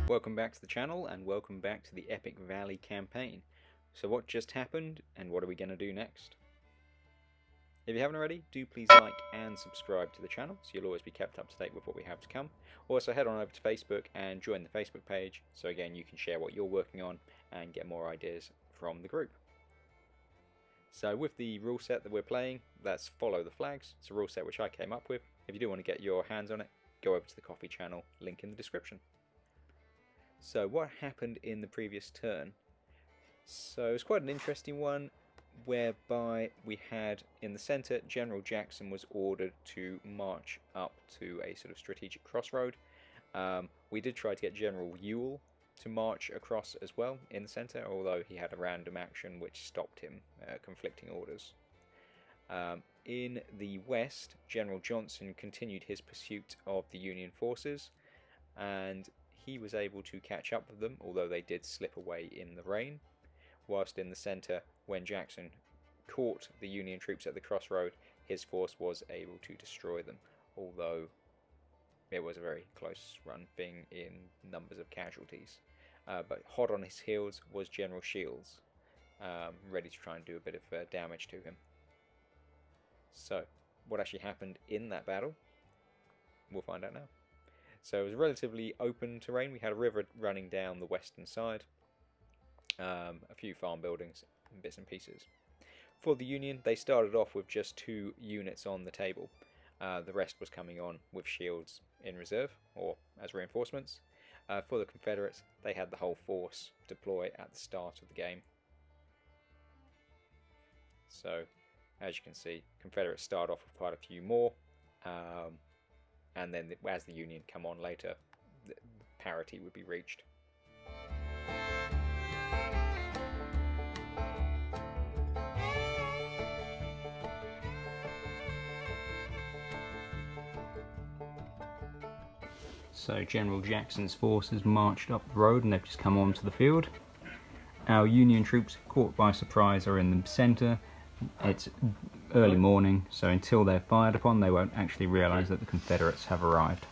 Welcome back to the channel and welcome back to the Epic Valley Campaign. So what just happened and what are we going to do next? If you haven't already, do please like and subscribe to the channel so you'll always be kept up to date with what we have to come. Also head on over to Facebook and join the Facebook page so again you can share what you're working on and get more ideas from the group. So with the rule set that we're playing, that's Follow the Flags. It's a rule set which I came up with. If you do want to get your hands on it, go over to the coffee channel, link in the description. So what happened in the previous turn? So it was quite an interesting one whereby we had in the centre General Jackson was ordered to march up to a sort of strategic crossroad. We did try to get General Ewell to march across as well in the centre, although he had a random action which stopped him, conflicting orders. In the west, General Johnson continued his pursuit of the Union forces, and he was able to catch up with them, although they did slip away in the rain. Whilst in the centre, when Jackson caught the Union troops at the crossroad, his force was able to destroy them, although it was a very close run, being in numbers of casualties. But hot on his heels was General Shields, ready to try and do a bit of damage to him. So, what actually happened in that battle? We'll find out now. So it was relatively open terrain. We had a river running down the western side, a few farm buildings and bits and pieces. For the Union, they started off with just 2 units on the table. The rest was coming on with shields in reserve, or as reinforcements. For the Confederates, they had the whole force deploy at the start of the game. So, as you can see, Confederates start off with quite a few more, and then as the Union come on later, parity would be reached. So General Jackson's forces marched up the road and they've just come onto the field. Our Union troops, caught by surprise, are in the centre. It's early morning, so until they're fired upon they won't actually realise that the Confederates have arrived.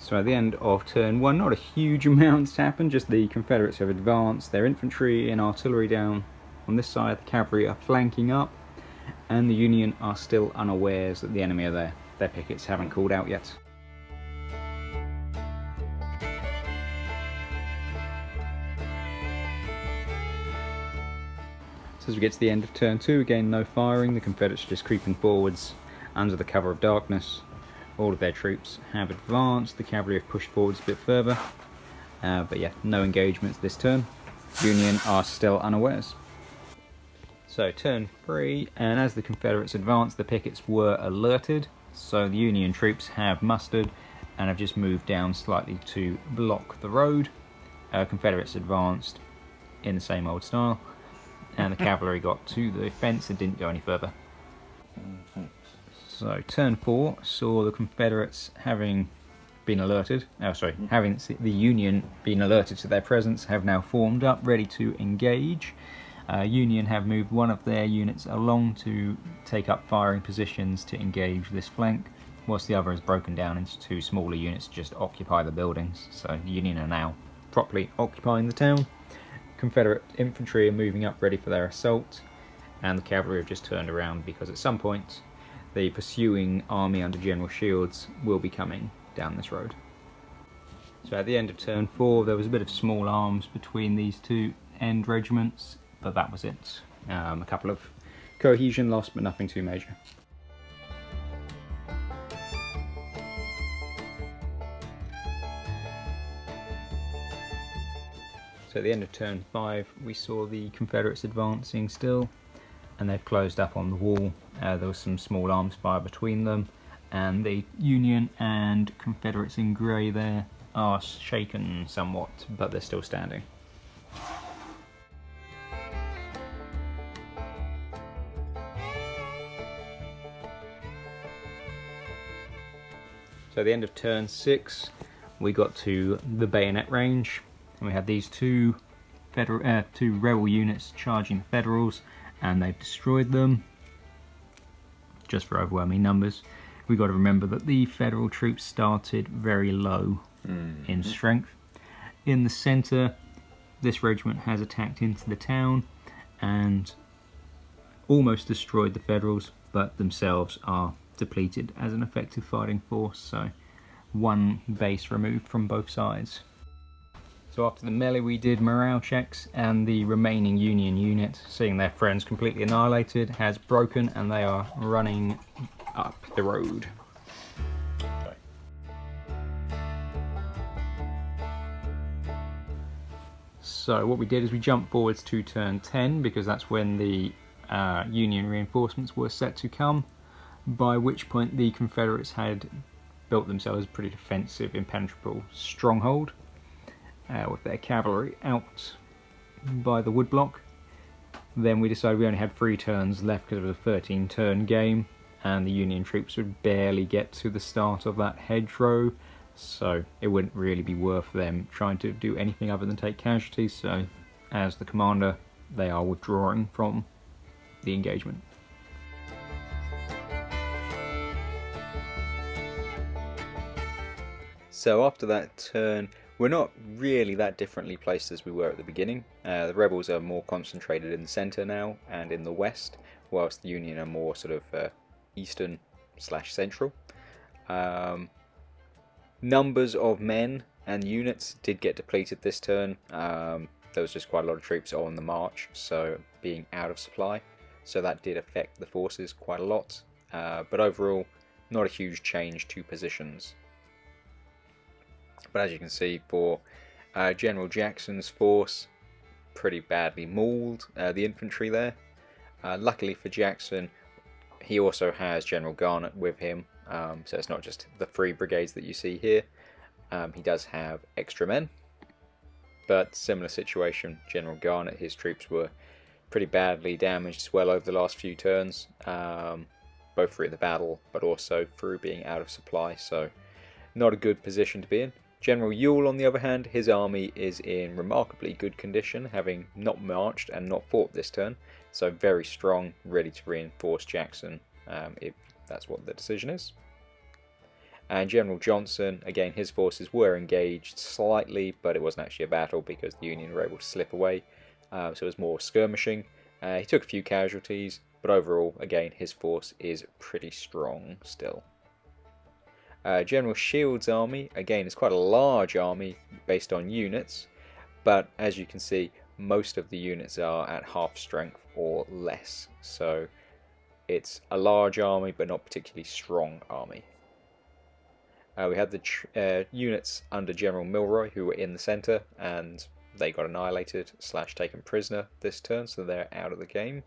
So at the end of turn 1, not a huge amount's happened, just the Confederates have advanced, their infantry and artillery down on this side, the cavalry are flanking up, and the Union are still unawares that the enemy are there. Their pickets haven't called out yet. So as we get to the end of turn 2, again no firing, the Confederates are just creeping forwards under the cover of darkness. All of their troops have advanced, the cavalry have pushed forwards a bit further, but yeah, no engagements this turn. Union are still unawares. So turn 3, and as the Confederates advanced, the pickets were alerted, so the Union troops have mustered and have just moved down slightly to block the road. Confederates advanced in the same old style, and the cavalry got to the fence and didn't go any further. So turn 4 saw the Confederates having been alerted, having the Union been alerted to their presence, have now formed up, ready to engage. Union have moved one of their units along to take up firing positions to engage this flank, whilst the other is broken down into 2 smaller units to just occupy the buildings. So the Union are now properly occupying the town. Confederate infantry are moving up ready for their assault, and the cavalry have just turned around because at some point the pursuing army under General Shields will be coming down this road. So at the end of turn 4 there was a bit of small arms between these 2 end regiments, but that was it. A couple of cohesion lost, but nothing too major. So at the end of turn 5 we saw the Confederates advancing still, and they've closed up on the wall. There was some small arms fire between them, and the Union and Confederates in grey there are shaken somewhat, but they're still standing. So at the end of turn 6 we got to the bayonet range, and we had these 2 rebel units charging the Federals, and they've destroyed them just for overwhelming numbers. we got to remember that the Federal troops started very low in strength. In the centre, this regiment has attacked into the town and almost destroyed the Federals, but themselves are depleted as an effective fighting force, so one base removed from both sides. So after the melee we did morale checks, and the remaining Union unit, seeing their friends completely annihilated, has broken and they are running up the road. So what we did is we jumped forwards to turn 10 because that's when the Union reinforcements were set to come, by which point the Confederates had built themselves a pretty defensive, impenetrable stronghold with their cavalry out by the woodblock. Then we decided we only had 3 turns left because it was a 13-turn game, and the Union troops would barely get to the start of that hedgerow, so it wouldn't really be worth them trying to do anything other than take casualties. So as the commander, they are withdrawing from the engagement. So after that turn, we're not really that differently placed as we were at the beginning. The rebels are more concentrated in the centre now and in the west, whilst the Union are more sort of eastern/central. Numbers of men and units did get depleted this turn. There was just quite a lot of troops on the march, so being out of supply, so that did affect the forces quite a lot. But overall, not a huge change to positions. But as you can see, for General Jackson's force, pretty badly mauled, the infantry there. Luckily for Jackson, he also has General Garnett with him, so it's not just the 3 brigades that you see here. He does have extra men, but similar situation. General Garnett, his troops were pretty badly damaged as well over the last few turns, both through the battle, but also through being out of supply, so not a good position to be in. General Ewell, on the other hand, his army is in remarkably good condition, having not marched and not fought this turn, so very strong, ready to reinforce Jackson if that's what the decision is. And General Johnson, again, his forces were engaged slightly, but it wasn't actually a battle because the Union were able to slip away, so it was more skirmishing. He took a few casualties, but overall, again, his force is pretty strong still. General Shields' army, again, is quite a large army based on units, but as you can see, most of the units are at half strength or less, so it's a large army but not particularly strong army. We had the units under General Milroy who were in the centre, and they got annihilated / taken prisoner this turn, so they're out of the game.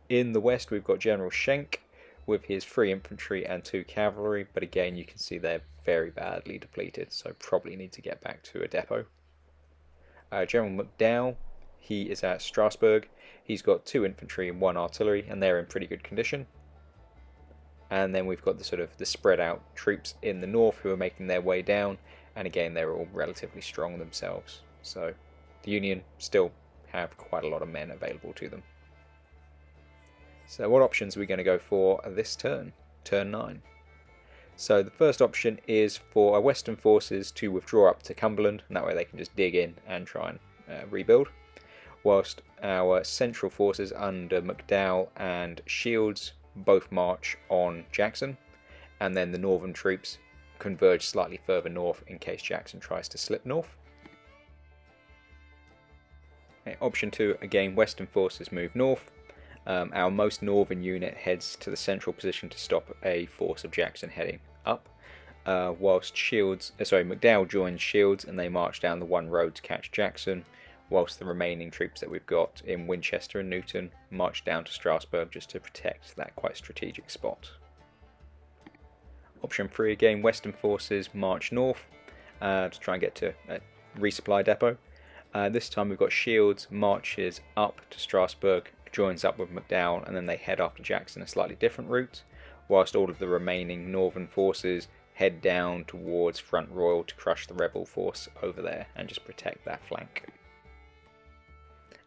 In the west we've got General Schenck with his 3 infantry and 2 cavalry, but again you can see they're very badly depleted, so probably need to get back to a depot. General McDowell, he is at Strasbourg. He's got 2 infantry and 1 artillery, and they're in pretty good condition. And then we've got the sort of the spread out troops in the north who are making their way down, and again they're all relatively strong themselves, so the Union still have quite a lot of men available to them. So what options are we going to go for this turn? Turn 9. So the first option is for our western forces to withdraw up to Cumberland, and that way they can just dig in and try and rebuild, whilst our central forces under McDowell and Shields both march on Jackson, and then the northern troops converge slightly further north in case Jackson tries to slip north. Okay, option 2, again, western forces move north. Our most northern unit heads to the central position to stop a force of Jackson heading up, whilst McDowell joins Shields and they march down the one road to catch Jackson, whilst the remaining troops that we've got in Winchester and Newton march down to Strasbourg just to protect that quite strategic spot. Option 3, again, western forces march north to try and get to a resupply depot. This time we've got Shields marches up to Strasbourg, joins up with McDowell, and then they head after Jackson a slightly different route, whilst all of the remaining northern forces head down towards Front Royal to crush the rebel force over there and just protect that flank.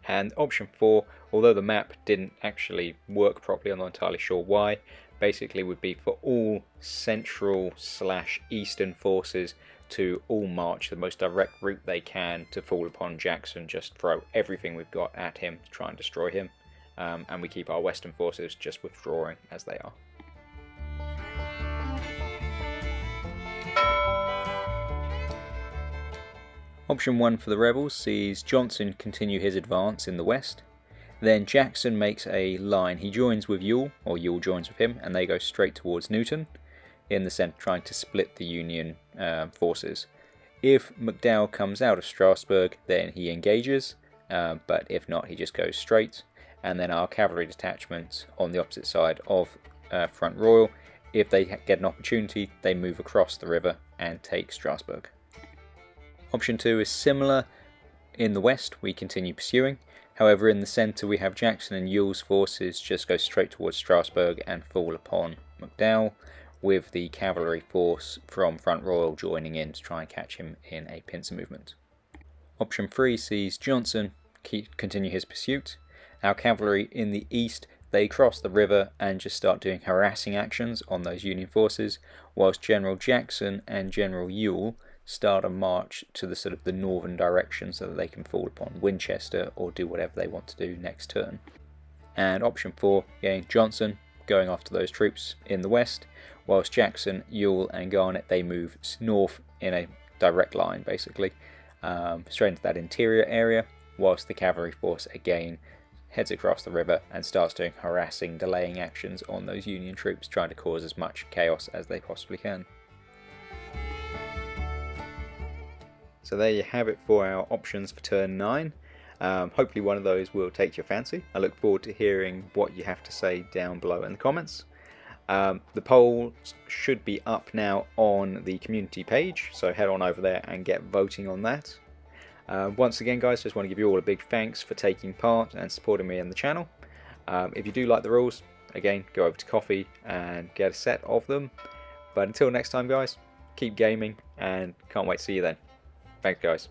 And option 4, although the map didn't actually work properly, I'm not entirely sure why, basically would be for all central / eastern forces to all march the most direct route they can to fall upon Jackson, just throw everything we've got at him to try and destroy him, and we keep our western forces just withdrawing as they are. Option 1 for the rebels sees Johnson continue his advance in the west. Then Jackson makes a line. He joins with Ewell, or Ewell joins with him, and they go straight towards Newton in the centre, trying to split the Union forces. If McDowell comes out of Strasbourg, then he engages, but if not, he just goes straight. And then our cavalry detachments on the opposite side of Front Royal, if they get an opportunity, they move across the river and take Strasbourg. Option 2 is similar. In the west, we continue pursuing. However, in the centre, we have Jackson and Ewell's forces just go straight towards Strasbourg and fall upon McDowell, with the cavalry force from Front Royal joining in to try and catch him in a pincer movement. Option 3 sees Johnson continue his pursuit. Our cavalry in the east, they cross the river and just start doing harassing actions on those Union forces, whilst General Jackson and General Ewell start a march to the sort of the northern direction so that they can fall upon Winchester or do whatever they want to do next turn. And option 4, again, Johnson going after those troops in the west, whilst Jackson, Ewell and Garnett, they move north in a direct line basically, straight into that interior area, whilst the cavalry force again heads across the river and starts doing harassing, delaying actions on those Union troops, trying to cause as much chaos as they possibly can. So there you have it for our options for turn 9. Hopefully one of those will take your fancy. I look forward to hearing what you have to say down below in the comments. The polls should be up now on the community page, so head on over there and get voting on that. Once again guys, just want to give you all a big thanks for taking part and supporting me in the channel. If you do like the rules, again, go over to Coffee and get a set of them. But until next time guys, keep gaming and can't wait to see you then. Thanks guys.